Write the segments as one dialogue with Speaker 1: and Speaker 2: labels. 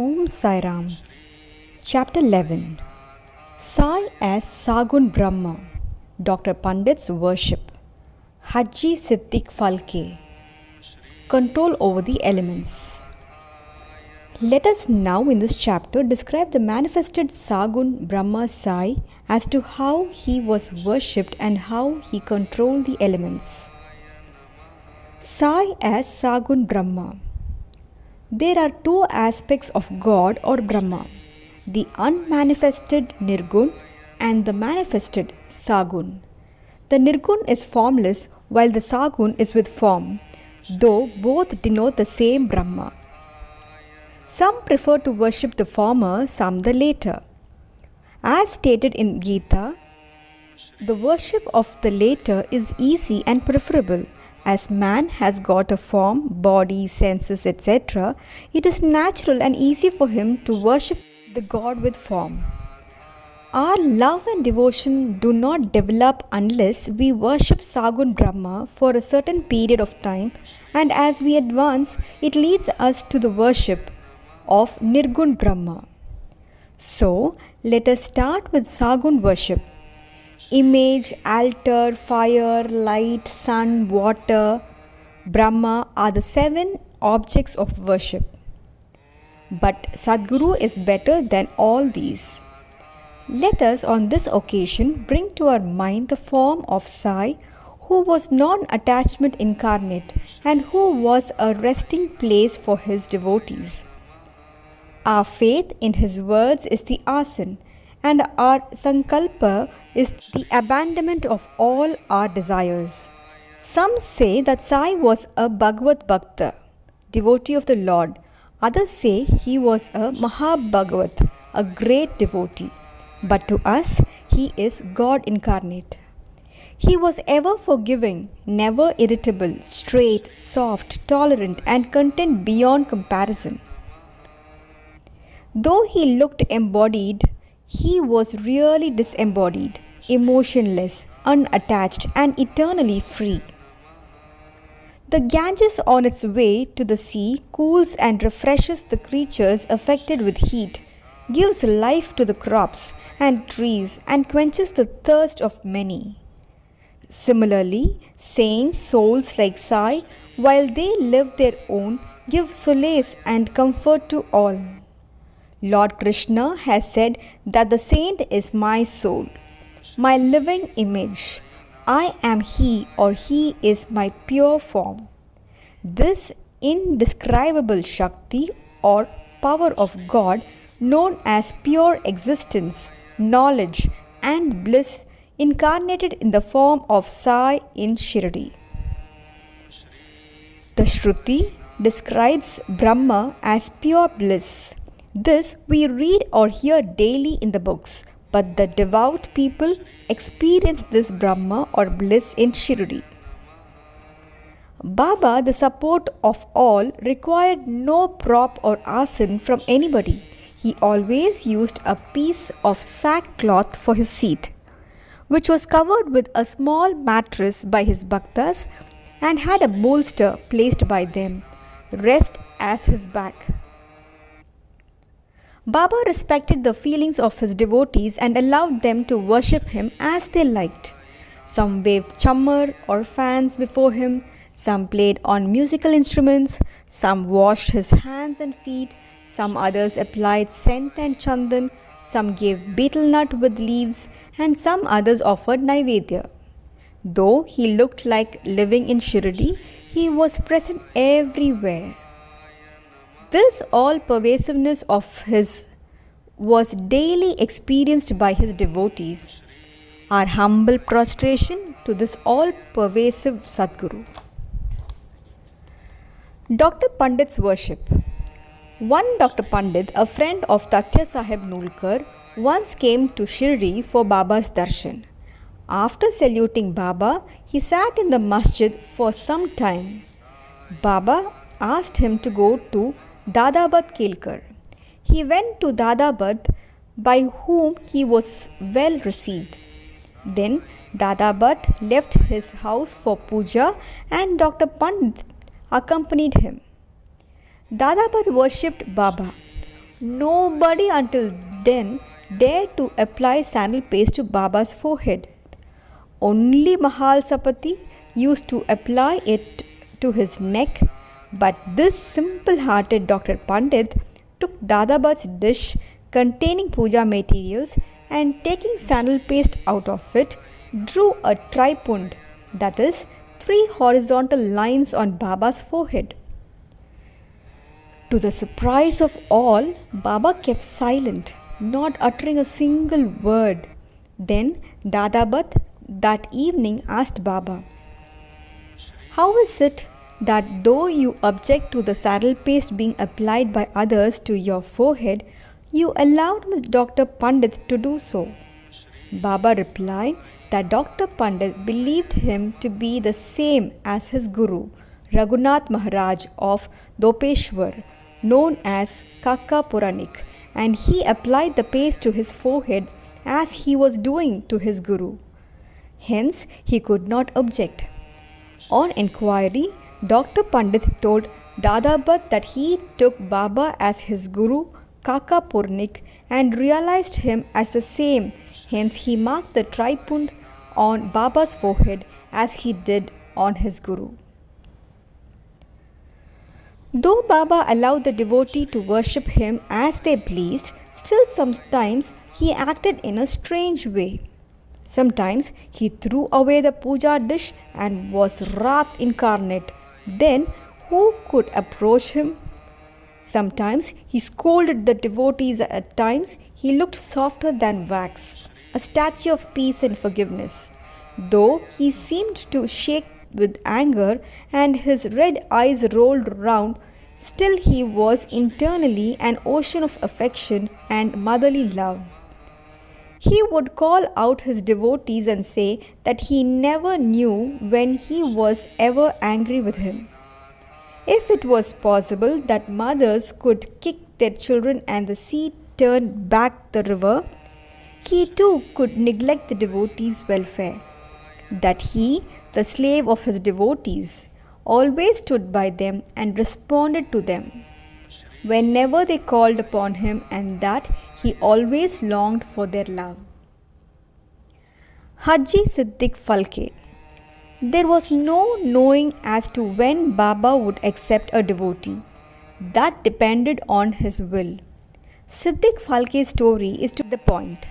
Speaker 1: Om Sai Ram. Chapter 11. Sai as Sagun Brahma. Dr. Pandit's worship. Haji Siddiq Falke. Control over the elements. Let us now in this chapter describe the manifested Sagun Brahma Sai as to how he was worshipped and how he controlled the elements. Sai as Sagun Brahma. There are two aspects of God or Brahma, the unmanifested Nirgun and the manifested Sagun. The Nirgun is formless while the Sagun is with form, though both denote the same Brahma. Some prefer to worship the former, some the latter. As stated in Gita, the worship of the latter is easy and preferable. As man has got a form, body, senses, etc., it is natural and easy for him to worship the God with form. Our love and devotion do not develop unless we worship Sagun Brahma for a certain period of time, and as we advance, it leads us to the worship of Nirgun Brahma. So, let us start with Sagun worship. Image, altar, fire, light, sun, water, Brahma are the 7 objects of worship. But Sadguru is better than all these. Let us on this occasion bring to our mind the form of Sai, who was non-attachment incarnate and who was a resting place for his devotees. Our faith in his words is the asan, and our sankalpa is the abandonment of all our desires. Some say that Sai was a Bhagavad Bhakta, devotee of the Lord. Others say he was a Mahabhagavat, a great devotee. But to us, he is God incarnate. He was ever forgiving, never irritable, straight, soft, tolerant, and content beyond comparison. Though he looked embodied, he was really disembodied, emotionless, unattached, and eternally free. The Ganges on its way to the sea cools and refreshes the creatures affected with heat, gives life to the crops and trees, and quenches the thirst of many. Similarly, saints, souls like Sai, while they live their own, give solace and comfort to all. Lord Krishna has said that the saint is my soul, my living image. I am he, or he is my pure form. This indescribable Shakti or power of God, known as pure existence, knowledge and bliss, incarnated in the form of Sai in Shri. The Shruti describes Brahma as pure bliss. This we read or hear daily in the books, but the devout people experience this Brahma or bliss in Shri. Baba, the support of all, required no prop or asan from anybody. He always used a piece of sackcloth for his seat, which was covered with a small mattress by his bhaktas and had a bolster placed by them, rest as his back. Baba respected the feelings of his devotees and allowed them to worship him as they liked. Some waved chamar or fans before him, some played on musical instruments, some washed his hands and feet, some others applied scent and chandan, some gave betel nut with leaves, and some others offered naivedya. Though he looked like living in Shirdi, he was present everywhere. This all-pervasiveness of his was daily experienced by his devotees. Our humble prostration to this all-pervasive Sadguru. Dr. Pandit's worship. One Dr. Pandit, a friend of Tatya Sahib Nulkar, once came to Shirdi for Baba's darshan. After saluting Baba, he sat in the masjid for some time. Baba asked him to go to Dadabad Kelkar. He went to Dadabad, by whom he was well received. Then Dadabad left his house for puja and Dr. Pandit accompanied him. Dadabad worshipped Baba, Nobody until then dared to apply sandal paste to Baba's forehead. Only Mahal Sapati used to apply it to his neck, but this simple-hearted Dr. Pandit took Dadabad's dish containing puja materials and taking sandal paste out of it, drew a tripund, that is, 3 horizontal lines on Baba's forehead. To the surprise of all, Baba kept silent, not uttering a single word. Then Dadabad that evening asked Baba, "How is it that though you object to the saddle paste being applied by others to your forehead, you allowed Miss Dr. Pandit to do so?" Baba replied that Dr. Pandit believed him to be the same as his Guru, Raghunath Maharaj of Dopeshwar, known as Kaka Puranik, and he applied the paste to his forehead as he was doing to his Guru. Hence, he could not object. On inquiry, Dr. Pandit told Dadabad that he took Baba as his Guru, Kaka Puranik, and realized him as the same. Hence, he marked the tripund on Baba's forehead as he did on his Guru. Though Baba allowed the devotee to worship him as they pleased, still sometimes he acted in a strange way. Sometimes he threw away the puja dish and was wrath incarnate. Then who could approach him? Sometimes he scolded the devotees. At times he looked softer than wax, a statue of peace and forgiveness. Though he seemed to shake with anger and his red eyes rolled round, still he was internally an ocean of affection and motherly love. He would call out his devotees and say that he never knew when he was ever angry with him. If it was possible that mothers could kick their children and the sea turned back the river, he too could neglect the devotees' welfare. That he, the slave of his devotees, always stood by them and responded to them whenever they called upon him, and that he always longed for their love. Haji Siddiq Falke. There was no knowing as to when Baba would accept a devotee. That depended on his will. Siddiq Falke's story is to the point.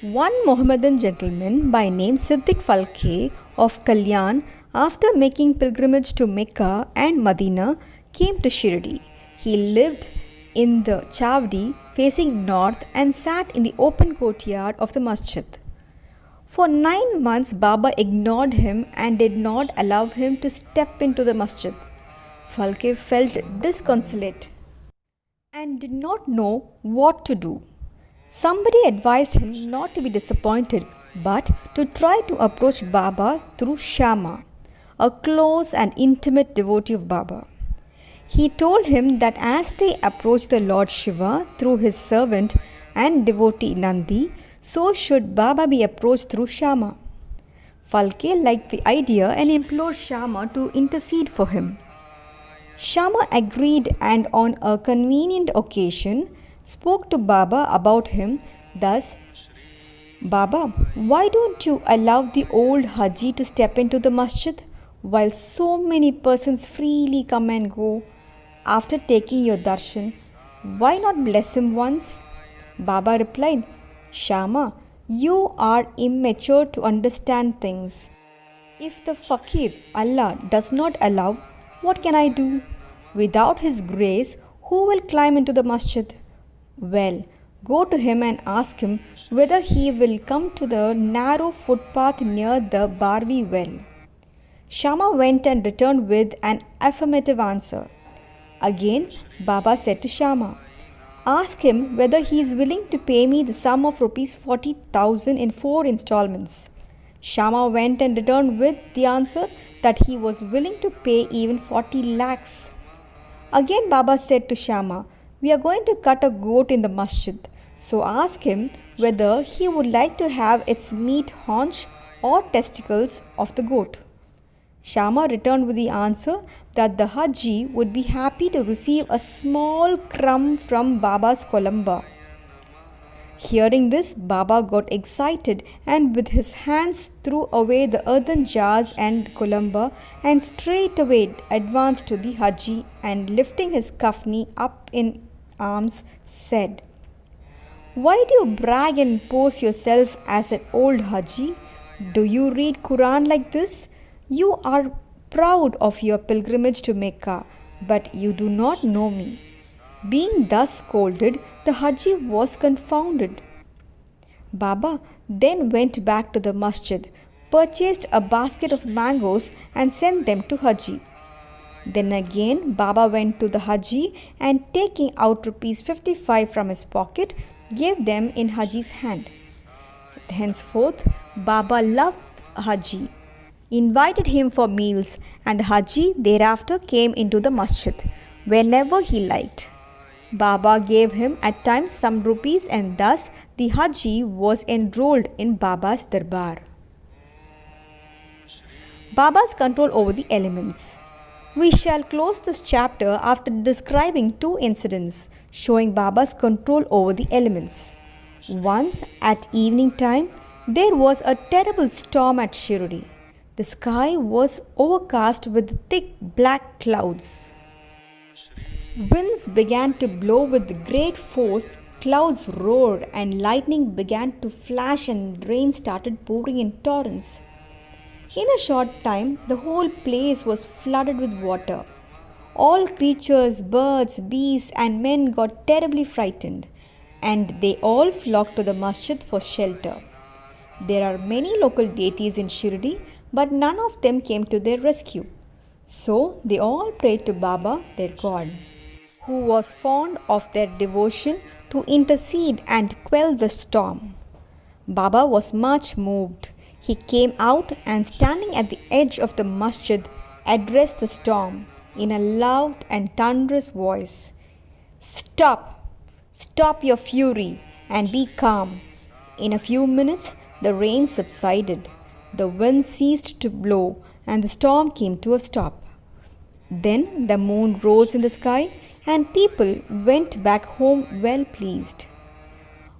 Speaker 1: One Mohammedan gentleman by name Siddiq Falke of Kalyan, after making pilgrimage to Mecca and Medina, came to Shirdi. He lived in the Chavdi facing north and sat in the open courtyard of the masjid. For 9 months, Baba ignored him and did not allow him to step into the masjid. Falke felt disconsolate and did not know what to do. Somebody advised him not to be disappointed, but to try to approach Baba through Shama, a close and intimate devotee of Baba. He told him that as they approached the Lord Shiva through his servant and devotee Nandi, so should Baba be approached through Shama. Falke liked the idea and implored Shama to intercede for him. Shama agreed and on a convenient occasion spoke to Baba about him thus, "Baba, why don't you allow the old Haji to step into the masjid while so many persons freely come and go? After taking your darshan, why not bless him once?" Baba replied, "Shama, you are immature to understand things. If the fakir, Allah, does not allow, what can I do? Without his grace, who will climb into the masjid? Well, go to him and ask him whether he will come to the narrow footpath near the Barvi well." Shama went and returned with an affirmative answer. Again, Baba said to Shama, "Ask him whether he is willing to pay me the sum of rupees 40,000 in 4 installments." Shama went and returned with the answer that he was willing to pay even 40 lakhs. Again, Baba said to Shama, "We are going to cut a goat in the masjid, so ask him whether he would like to have its meat haunch or testicles of the goat." Shama returned with the answer that the Haji would be happy to receive a small crumb from Baba's kolamba. Hearing this, Baba got excited and with his hands threw away the earthen jars and kolamba and straightway advanced to the Haji and lifting his kafni up in arms said, "Why do you brag and pose yourself as an old Haji? Do you read Quran like this? You are proud of your pilgrimage to Mecca, but you do not know me." Being thus scolded, the Haji was confounded. Baba then went back to the masjid, purchased a basket of mangoes and sent them to Haji. Then again Baba went to the Haji and taking out rupees 55 from his pocket, gave them in Haji's hand. Henceforth, Baba loved Haji, invited him for meals, and the Haji thereafter came into the masjid whenever he liked. Baba gave him at times some rupees, and thus the Haji was enrolled in Baba's darbar. Baba's control over the elements. We shall close this chapter after describing two incidents showing Baba's control over the elements. Once at evening time, there was a terrible storm at Shri. The sky was overcast with thick black clouds. Winds began to blow with great force, clouds roared, and lightning began to flash, and rain started pouring in torrents. In a short time, the whole place was flooded with water. All creatures, birds, beasts, and men got terribly frightened, and they all flocked to the masjid for shelter. There are many local deities in Shri, but none of them came to their rescue. So they all prayed to Baba, their God, who was fond of their devotion, to intercede and quell the storm. Baba was much moved. He came out and standing at the edge of the masjid, addressed the storm in a loud and thunderous voice. "Stop! Stop your fury and be calm." In a few minutes, the rain subsided. The wind ceased to blow and the storm came to a stop. Then the moon rose in the sky and people went back home well pleased.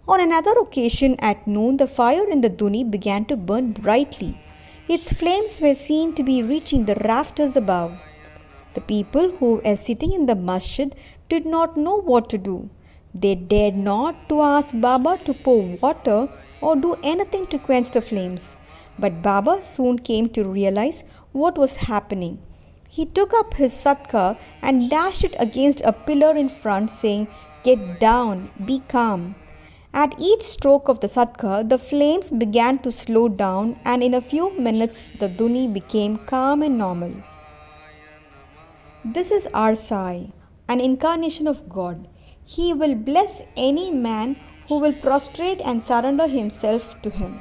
Speaker 1: On another occasion at noon, the fire in the duni began to burn brightly. Its flames were seen to be reaching the rafters above. The people who were sitting in the masjid did not know what to do. They dared not to ask Baba to pour water or do anything to quench the flames. But Baba soon came to realize what was happening. He took up his satka and dashed it against a pillar in front, saying, "Get down, be calm." At each stroke of the satka, the flames began to slow down, and in a few minutes the duni became calm and normal. This is our Sai, an incarnation of God. He will bless any man who will prostrate and surrender himself to him.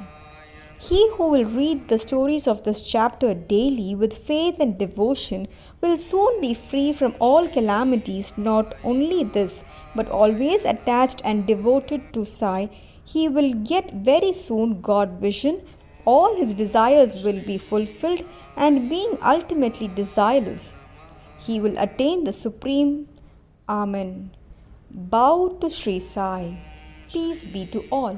Speaker 1: He who will read the stories of this chapter daily with faith and devotion will soon be free from all calamities. Not only this, but always attached and devoted to Sai, he will get very soon God vision. All his desires will be fulfilled, and being ultimately desireless, he will attain the supreme. Amen. Bow to Shri Sai. Peace be to all.